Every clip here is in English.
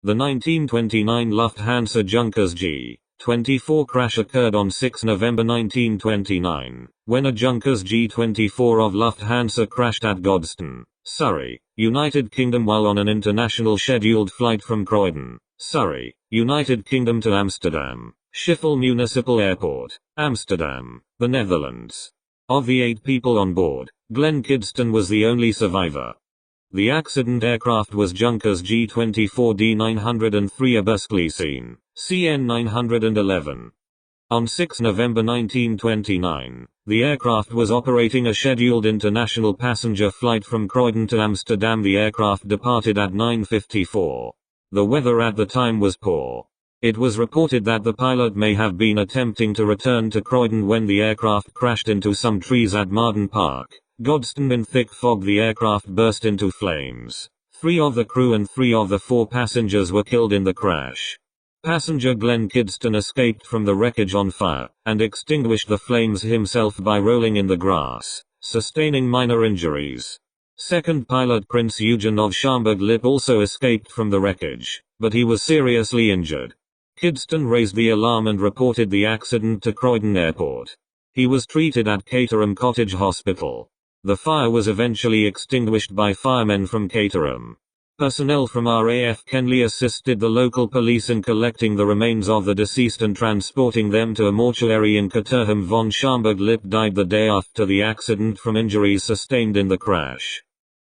The 1929 Luft Hansa Junkers G. 24 crash occurred on 6 November 1929, when a Junkers G-24 of Luft Hansa crashed at Godstone, Surrey, United Kingdom while on an international scheduled flight from Croydon, Surrey, United Kingdom to Amsterdam, Schiphol Municipal Airport, Amsterdam, the Netherlands. Of the 8 people on board, Glenn Kidston was the only survivor. The accident aircraft was Junkers G-24D 903 Abuskleyseen, CN 911. On 6 November 1929, the aircraft was operating a scheduled international passenger flight from Croydon to Amsterdam. The aircraft departed at 9:54. The weather at the time was poor. It was reported that the pilot may have been attempting to return to Croydon when the aircraft crashed into some trees at Marden Park, Godstone. In thick fog, the aircraft burst into flames. 3 of the crew and 3 of the 4 passengers were killed in the crash. Passenger Glenn Kidston escaped from the wreckage on fire, and extinguished the flames himself by rolling in the grass, sustaining minor injuries. Second pilot Prince Eugen of Schaumburg-Lippe also escaped from the wreckage, but he was seriously injured. Kidston raised the alarm and reported the accident to Croydon Airport. He was treated at Caterham Cottage Hospital. The fire was eventually extinguished by firemen from Caterham. Personnel from RAF Kenley assisted the local police in collecting the remains of the deceased and transporting them to a mortuary in Caterham. Von Schaumburg-Lippe died the day after the accident from injuries sustained in the crash.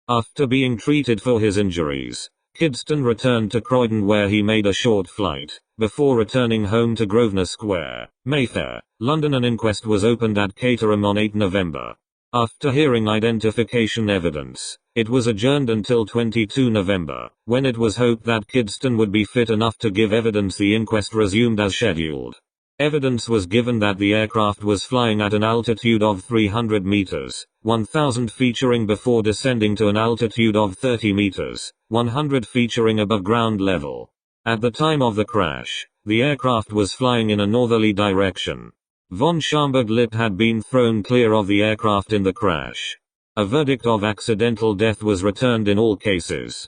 After being treated for his injuries, Kidston returned to Croydon where he made a short flight, before returning home to Grosvenor Square, Mayfair, London. An inquest was opened at Caterham on 8 November. After hearing identification evidence, it was adjourned until 22 November, when it was hoped that Kidston would be fit enough to give evidence. The inquest resumed as scheduled. Evidence was given that the aircraft was flying at an altitude of 300 meters, 1,000 featuring before descending to an altitude of 30 meters, 100 featuring above ground level. At the time of the crash, the aircraft was flying in a northerly direction. Von Schaumburg-Lippe had been thrown clear of the aircraft in the crash. A verdict of accidental death was returned in all cases.